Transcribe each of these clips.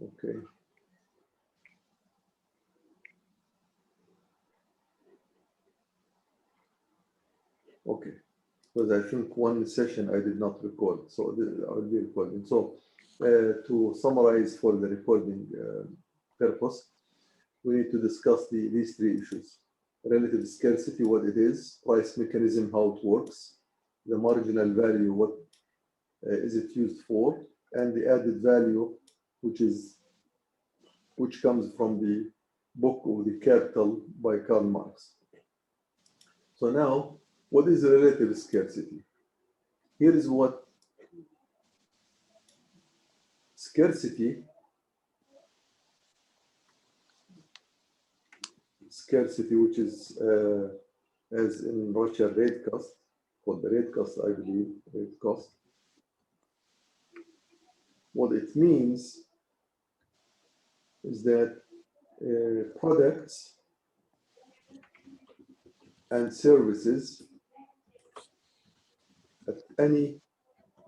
Okay. Okay. Because I think one session I did not record, so I'll be recording. So to summarize for the recording purpose, we need to discuss these three issues: relative scarcity, what it is; price mechanism, how it works; the marginal value, what is it used for; and the added value, which comes from the book of the Capital by Karl Marx. So now, what is relative scarcity? Here is what scarcity, which is as in Russia rate cost, called the rate cost, I believe, rate cost. What it means is that products and services at any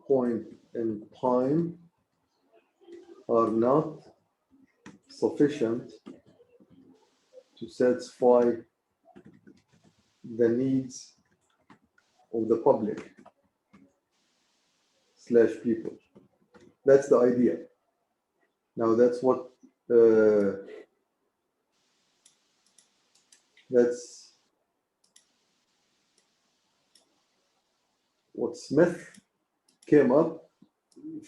point in time are not sufficient to satisfy the needs of the public / people. That's the idea. Now that's what Smith came up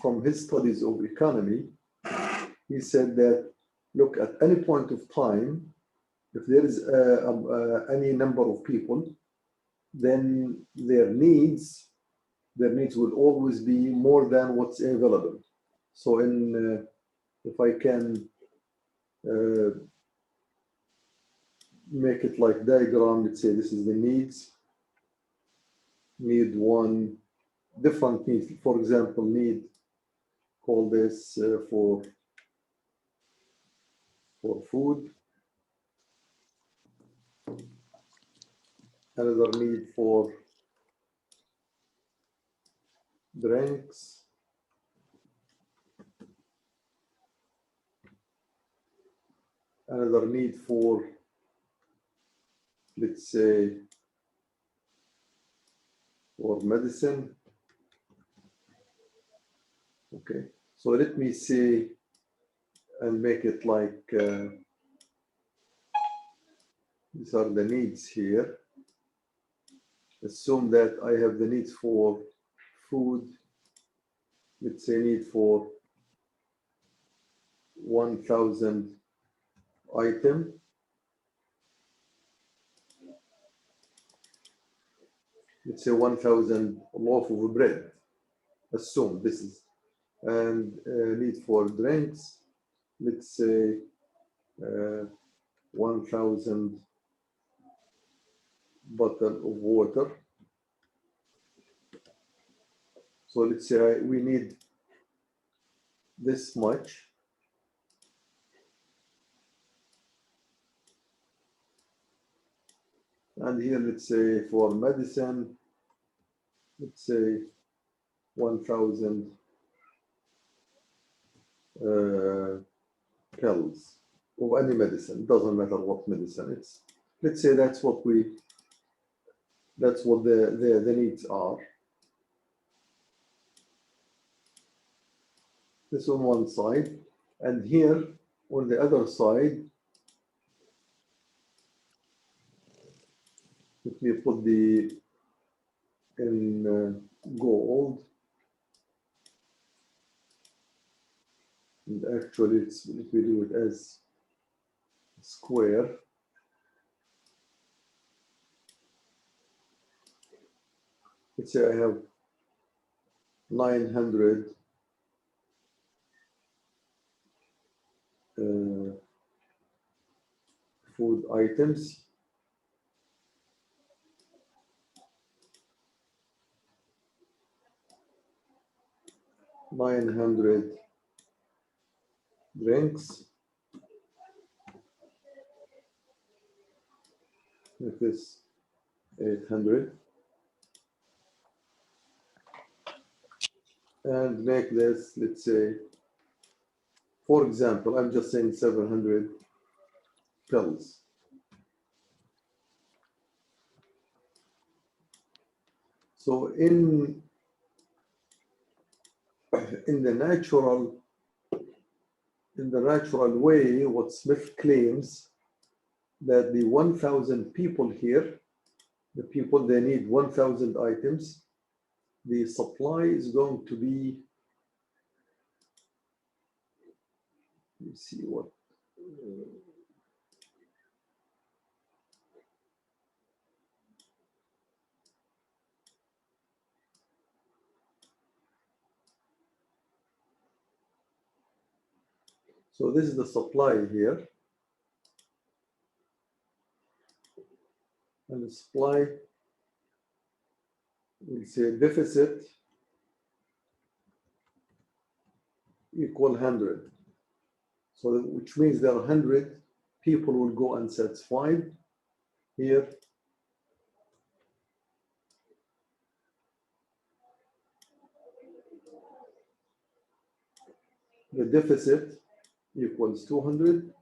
from his studies of economy. He said that, look, at any point of time, if there is any number of people, then their needs will always be more than what's available. So if I can make it like diagram, let's say this is the needs. Need one, different needs. For example, need, call this for food. Another need for drinks. Another need for, let's say, for medicine. Okay, so let me say and make it like these are the needs here. Assume that I have the needs for food. Let's say need for 1,000 item. Let's say 1,000 loaf of bread. Assume this is, and need for drinks. Let's say 1,000 bottle of water. So let's say we need this much. And here, let's say for medicine, let's say 1,000 pills of any medicine. Doesn't matter what medicine it's. Let's say that's what the needs are. This on one side, and here on the other side, let me put in gold. And actually, let me do it as square. Let's say I have 900 food items. 900 drinks. Make this 800. And make this, let's say, For example, I'm just saying 700 pills. So in the natural way, what Smith claims that the 1,000 people here, the people, they need 1,000 items. The supply is going to be, let's see what, so this is the supply here. And the supply, we'll say deficit equal 100. So which means there are 100 people will go unsatisfied here. The deficit equals 200.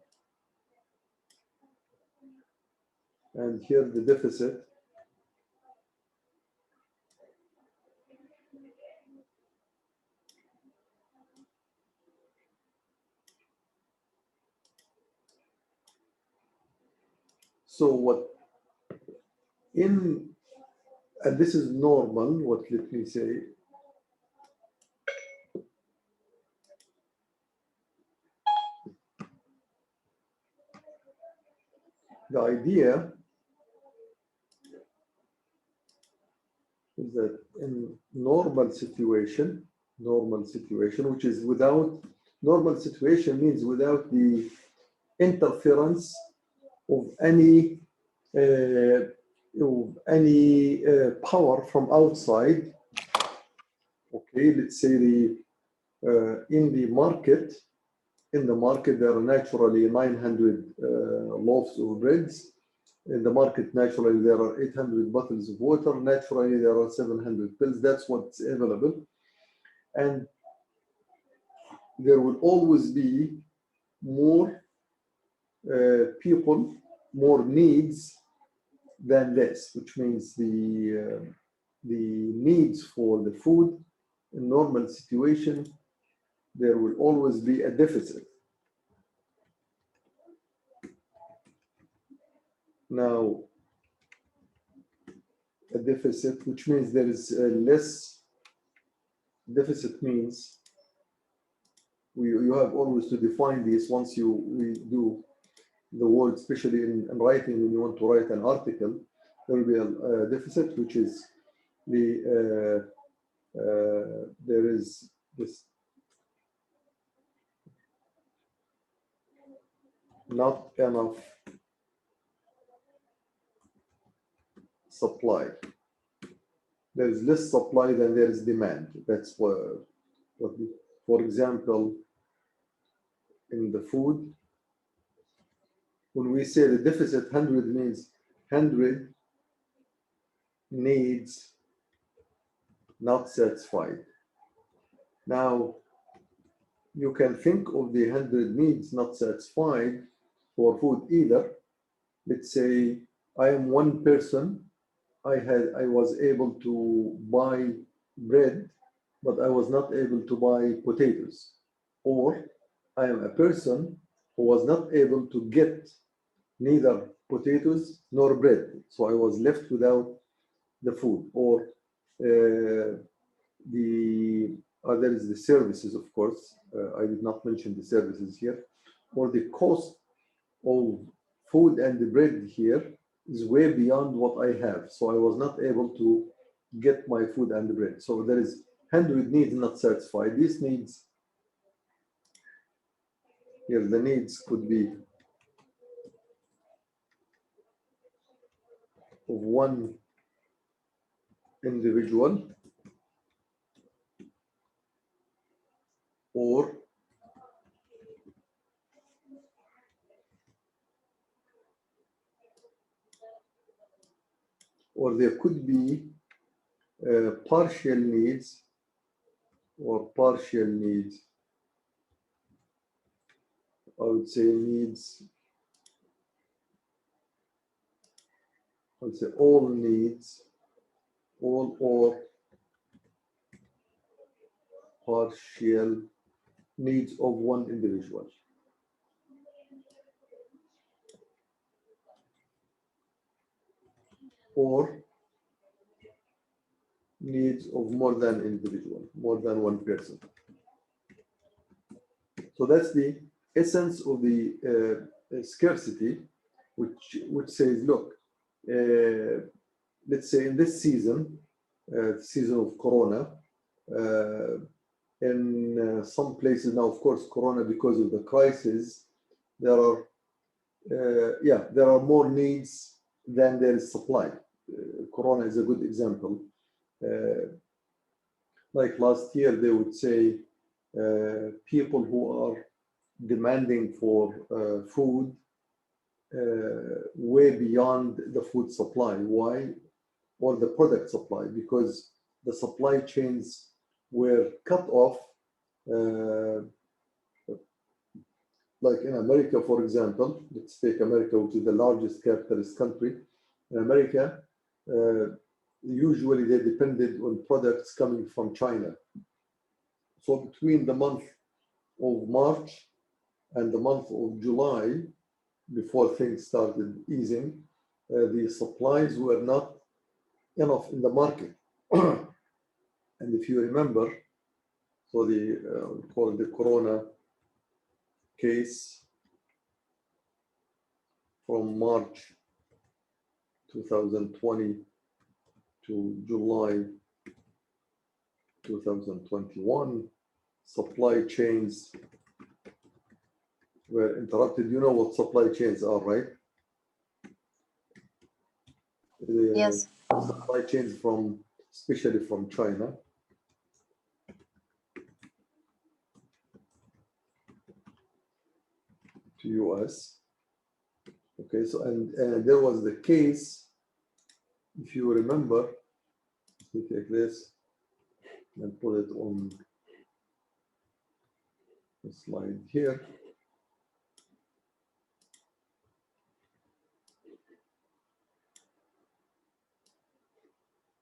And here the deficit so what in, and this is normal, what let me say, the idea is that in normal situation, which is without, normal situation means without the interference of any power from outside. Okay, let's say in the market there are naturally 900 loaves of breads. In the market, naturally, there are 800 bottles of water. Naturally, there are 700 pills. That's what's available. And there will always be more people, more needs than this, which means the needs for the food in normal situation, there will always be a deficit. Now, a deficit, which means there is less. Deficit means you have always to define this once we do the word, especially in writing, when you want to write an article, there will be a deficit, which is there is this not enough supply. There is less supply than there is demand. That's for example, in the food, when we say the deficit 100 means 100 needs not satisfied. Now, you can think of the 100 needs not satisfied for food either. Let's say I am one person. I was able to buy bread, but I was not able to buy potatoes. Or I am a person who was not able to get neither potatoes nor bread. So I was left without the food. Or there is the services, of course. I did not mention the services here. Or the cost of food and the bread here is way beyond what I have. So I was not able to get my food and the bread. So there is 100 needs not satisfied. These needs, here the needs could be of one individual or there could be partial needs or partial needs I would say needs, I would say all needs, all or partial needs of one individual. Or needs of more than individual, more than one person. So that's the essence of the scarcity, which says, look, let's say in this season, season of Corona, in some places now, of course, Corona, because of the crisis, there are, there are more needs than there is supply. Corona is a good example. Like last year, they would say people who are demanding for food way beyond the food supply. Why? Or the product supply, because the supply chains were cut off. Like in America, for example, let's take America, which is the largest capitalist country. In America, usually they depended on products coming from China. So between the month of March and the month of July, before things started easing, the supplies were not enough in the market. And if you remember, so the we call it the Corona case from March 2020 to July 2021, supply chains were interrupted. You know what supply chains are, right? Yes. Supply chains from, especially from China. To US. Okay, so and there was the case, if you remember, we take this and put it on the slide here.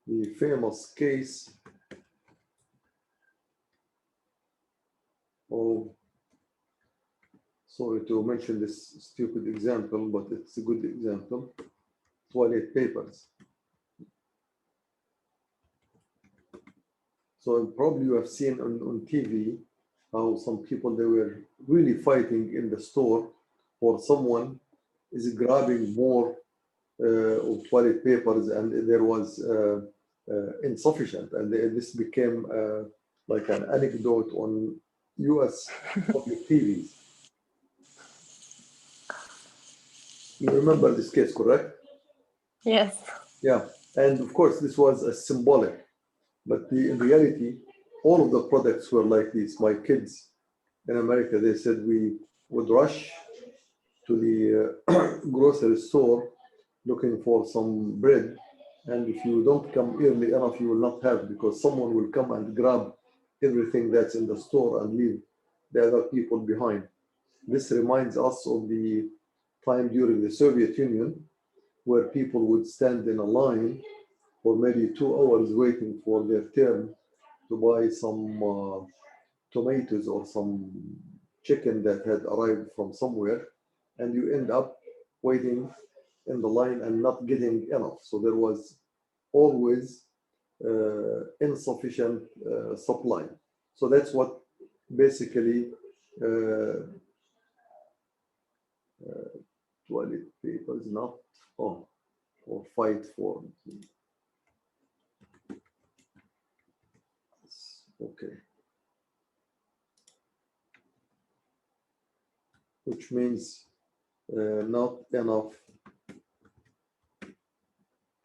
The famous case of, sorry to mention this stupid example, but it's a good example, toilet papers. So probably you have seen on TV how some people, they were really fighting in the store, or someone is grabbing more of toilet papers, and there was insufficient, and this became like an anecdote on US public TVs. You remember this case, correct? Yes. Yeah, and of course this was a symbolic, but in reality, all of the products were like this. My kids in America, they said we would rush to the grocery store looking for some bread, and if you don't come early enough, you will not have, because someone will come and grab everything that's in the store and leave the other people behind. This reminds us of the time during the Soviet Union, where people would stand in a line for maybe 2 hours waiting for their turn to buy some tomatoes or some chicken that had arrived from somewhere, and you end up waiting in the line and not getting enough. So there was always insufficient supply. So that's what basically toilet paper is not on, or fight for. Okay. Which means not enough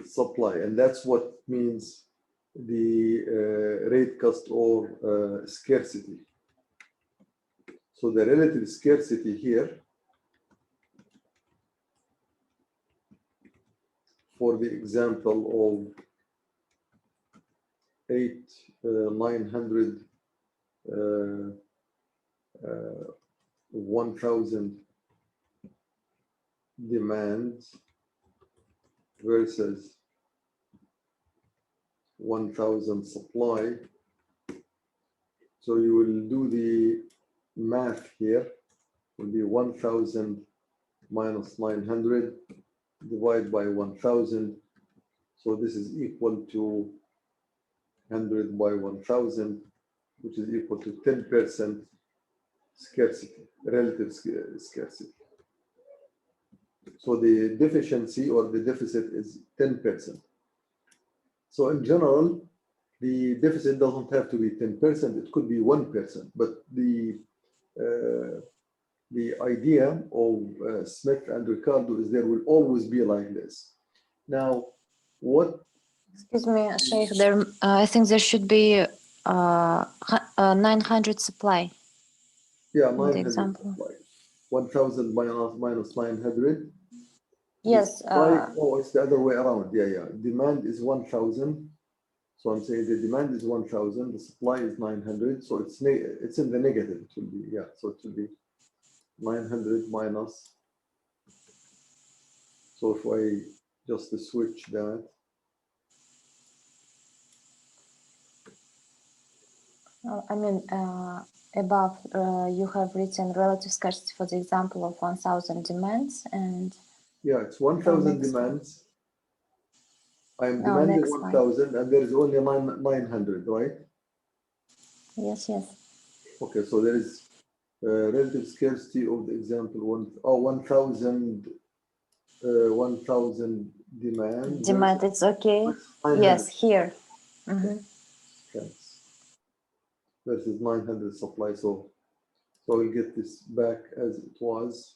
supply, and that's what means the rate cost or scarcity. So the relative scarcity here, for the example of 900 1,000 demand versus 1,000 supply. So you will do the math here. Will be 1,000 minus 900 divided by 1,000. So this is equal to 100 by 1,000, which is equal to 10% scarcity, relative scarcity. So the deficiency or the deficit is 10%. So in general, the deficit doesn't have to be 10%, it could be 1%, but the idea of Smith and Ricardo is there will always be like this. Now, what? Excuse me, Sheikh, there, I think there should be 900 supply. Yeah, in 900 the example. supply. 1,000 minus 900. Yes. Oh, it's the other way around. Yeah, yeah. Demand is 1,000. So I'm saying the demand is 1,000, the supply is 900. So it's in the negative. It will be, yeah. So it will be 900 minus. So if I just switch that. I mean, above you have written relative scarcity for the example of 1,000 demands and. Yeah, it's 1,000 demands. I am demanding 1,000 and there is only 900, right? Yes, yes. Okay, so there is relative scarcity of the example 1,000 demand. Demand, it's okay. Yes, here. Mm-hmm. Versus 900 supply. So we'll get this back as it was.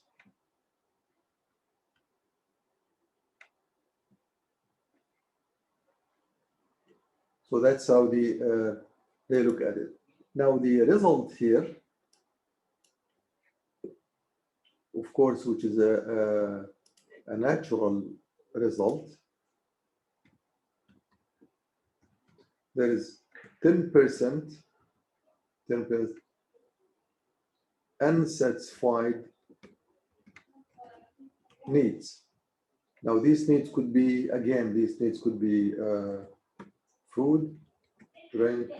So that's how they look at it. Now the result here, of course, which is a natural result, there is 10% unsatisfied needs. Now these needs could be, again, food, drink,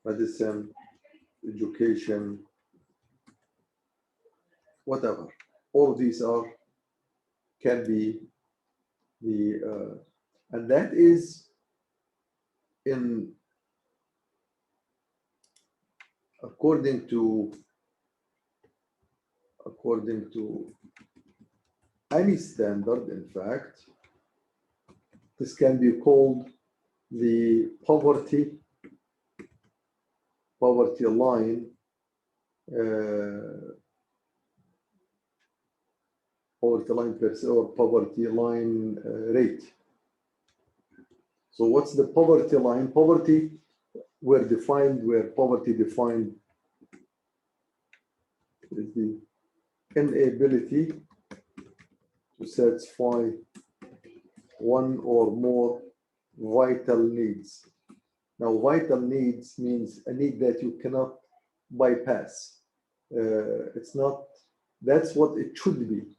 medicine, education, whatever. All these can be the, and that is according to any standard, in fact, this can be called the poverty line, poverty line rate. So what's the poverty line? Poverty poverty defined is the inability to satisfy one or more vital needs. Now, vital needs means a need that you cannot bypass. It's not, that's what it should be.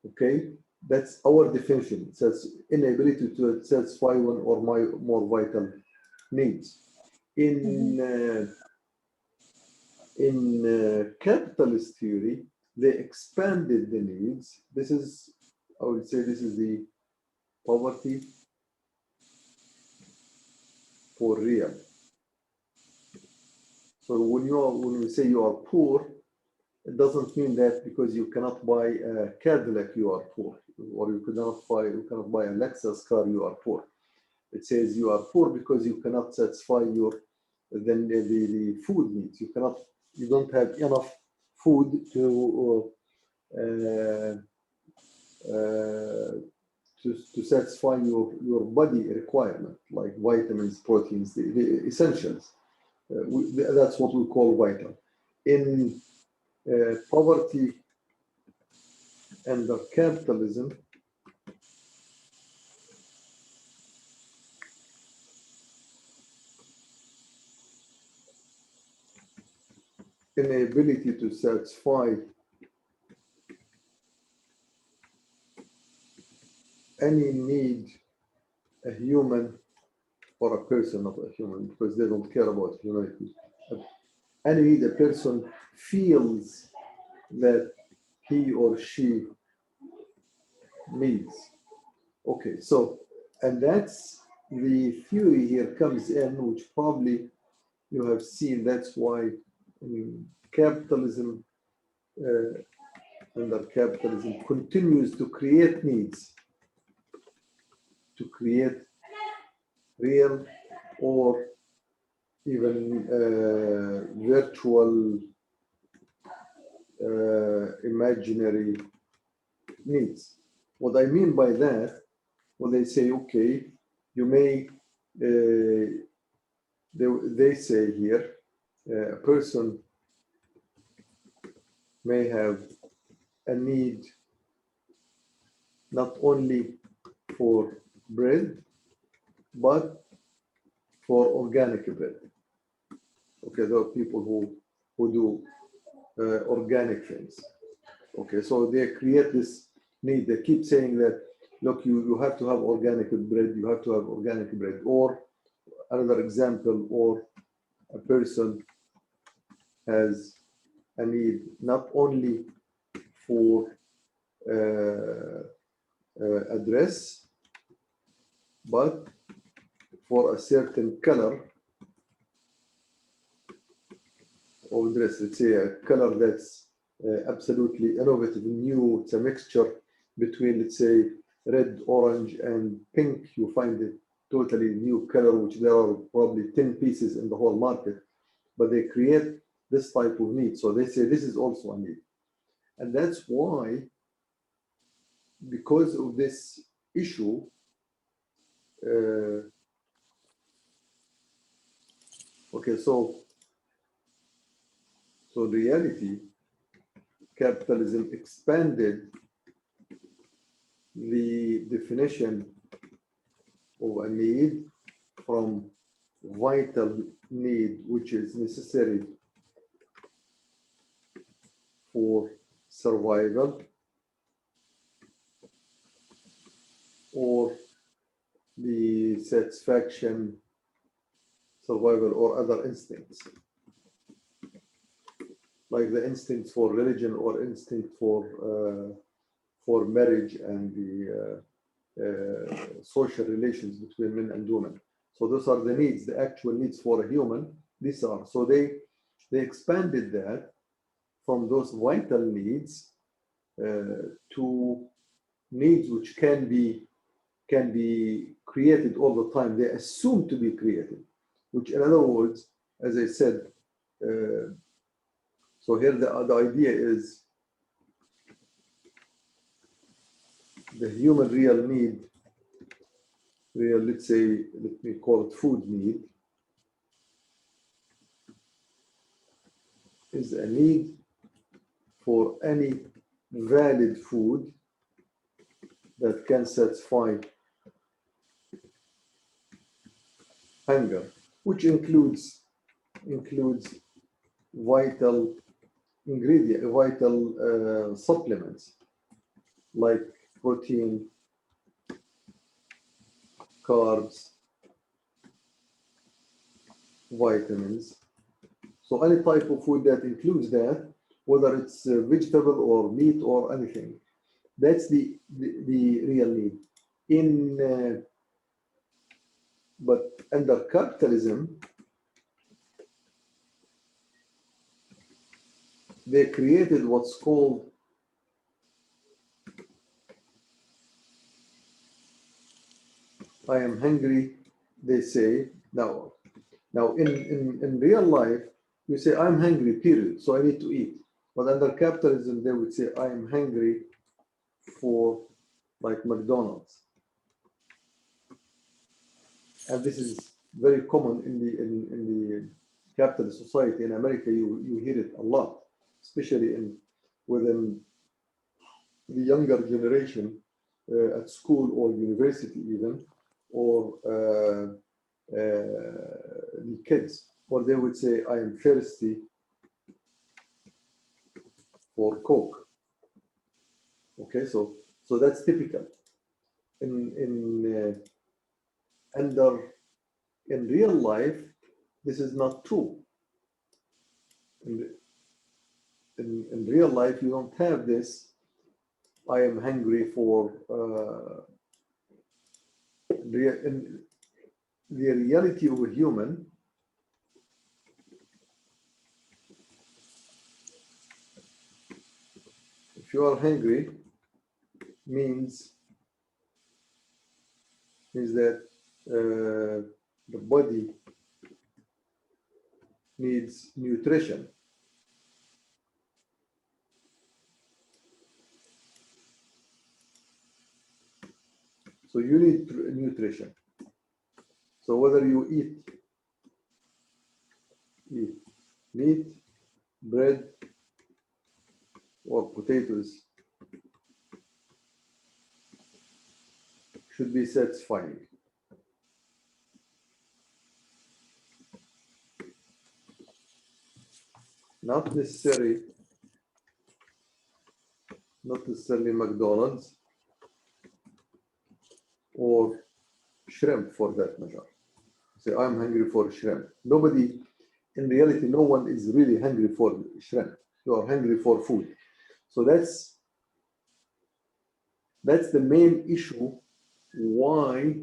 Okay, that's our definition. It says inability to satisfy one or more vital needs. In capitalist theory, they expanded the needs. This is, I would say, this is the poverty for real. So when we say you are poor, it doesn't mean that because you cannot buy a Cadillac you are poor, or you cannot buy a Lexus car you are poor. It says you are poor because you cannot satisfy the food needs. You don't have enough food to satisfy your body requirement, like vitamins, proteins, the essentials. That's what we call vital. In poverty under capitalism, inability to satisfy any need a human or a person, not a human, because they don't care about humanity. Any need a person feels that he or she needs. Okay, so, and that's the theory here comes in, which probably you have seen. That's why capitalism, under capitalism, continues to create needs, to create real or even virtual, imaginary needs. What I mean by that, when they say, okay, you may, they say here, a person may have a need not only for bread, but for organic bread. Okay, there are people who do organic things. Okay, so they create this need. They keep saying that, look, you have to have organic bread, you have to have organic bread. Or another example, or a person has a need not only for a dress, but for a certain color of dress. Let's say a color that's absolutely innovative, new. It's a mixture between, let's say, red, orange, and pink. You find a totally new color, which there are probably 10 pieces in the whole market, but they create this type of need. So they say this is also a need. And that's why, because of this issue, okay, so in reality, capitalism expanded the definition of a need from vital need, which is necessary for survival, or the satisfaction, survival, or other instincts, like the instinct for religion or instinct for marriage and the social relations between men and women. So those are the needs, the actual needs for a human. These are, so they expanded that from those vital needs to needs which can be created all the time. They assume to be created, which in other words, as I said, so here the idea is the human real need, let's say, let me call it food need, is a need for any valid food that can satisfy hunger, which includes vital supplements like protein, carbs, vitamins. So any type of food that includes that, whether it's vegetable or meat or anything, that's the real need. But under capitalism, they created what's called I am hungry, they say. Now in real life, you say I'm hungry, period, so I need to eat. But under capitalism, they would say I am hungry for like McDonald's. And this is very common in the capitalist society. In America, you hear it a lot, especially within the younger generation at school or university even, or the kids, or they would say, I am thirsty for Coke. Okay, so that's typical. In real life, this is not true. In real life, you don't have this. I am hungry for. In the reality of a human, if you are hungry, means that the body needs nutrition. So you need nutrition. So whether you eat meat, bread, or potatoes, should be satisfying. Not necessarily McDonald's or shrimp for that matter. Say, I'm hungry for shrimp. Nobody, in reality, no one is really hungry for shrimp. You are hungry for food. So that's the main issue why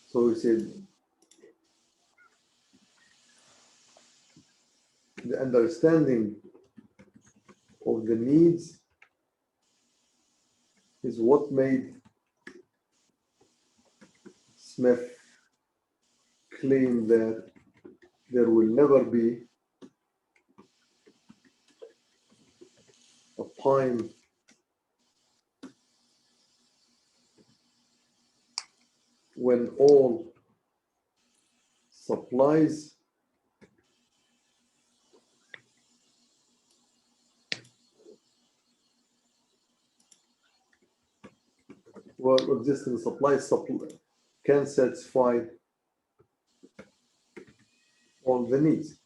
so we said the understanding of the needs is what made Smith claim that there will never be a time when all supplies existing supplies can satisfy all the needs.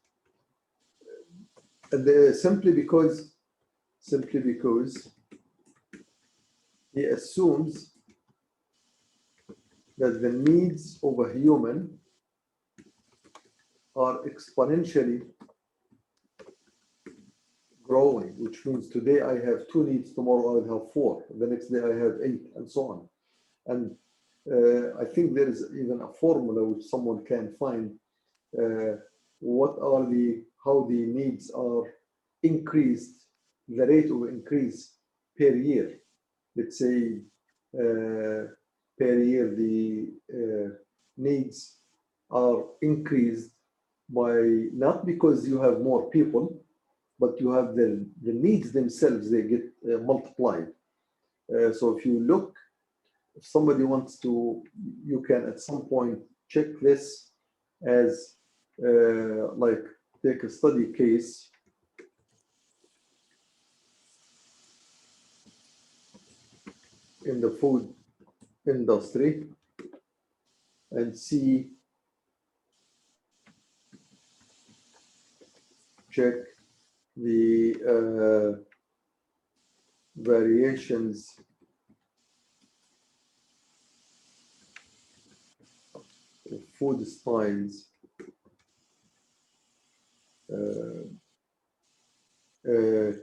And simply because he assumes that the needs of a human are exponentially growing, which means today I have 2 needs, tomorrow I will have 4, the next day I have 8, and so on. And I think there is even a formula which someone can find how the needs are increased, the rate of increase per year. Let's say per year the needs are increased by, not because you have more people, but you have the needs themselves, they get multiplied. So if you look, if somebody wants to, you can at some point check this as like take a study case in the food industry and check the variations of food styles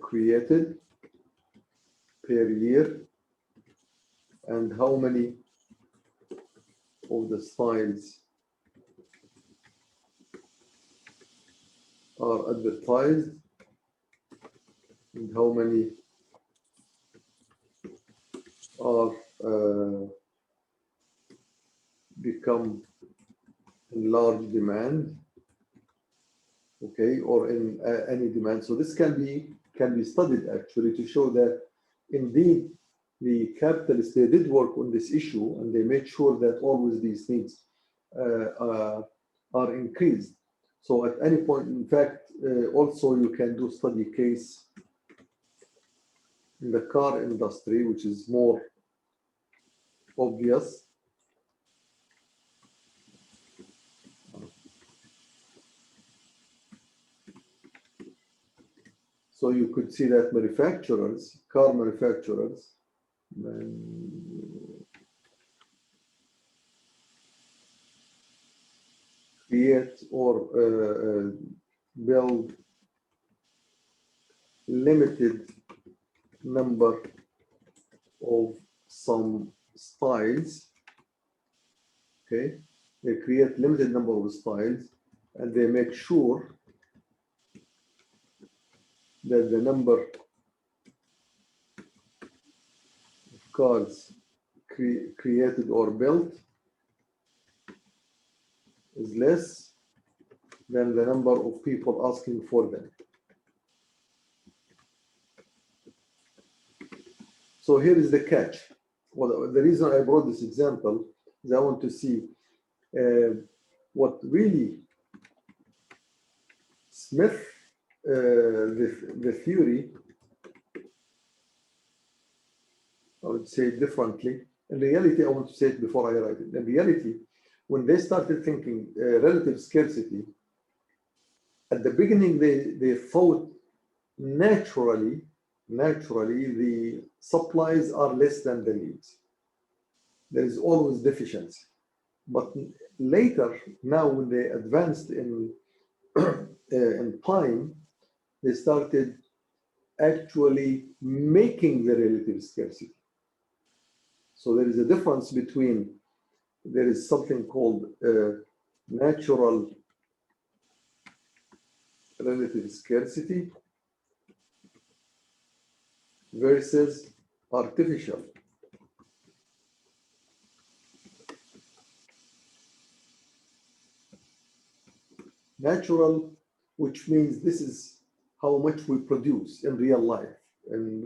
created per year, and how many of the styles are advertised, and how many are become in large demand, okay, or in any demand. So this can be studied actually to show that indeed the capitalists, they did work on this issue and they made sure that always these needs are increased. So at any point, in fact, also you can do study case in the car industry, which is more obvious. So you could see that manufacturers, car manufacturers, create or build limited number of some styles. Okay, they create limited number of styles, and they make sure that the number of cars created or built is less than the number of people asking for them. So here is the catch. Well, the reason I brought this example is I want to see what really Smith, the theory, I would say it differently. In reality, I want to say it before I write it. In reality, when they started thinking relative scarcity, at the beginning, they thought naturally the supplies are less than the needs. There is always deficiency. But later, now when they advanced in time, they started actually making the relative scarcity. So there is a difference between, there is something called natural relative scarcity versus artificial. Natural, which means this is how much we produce in real life. And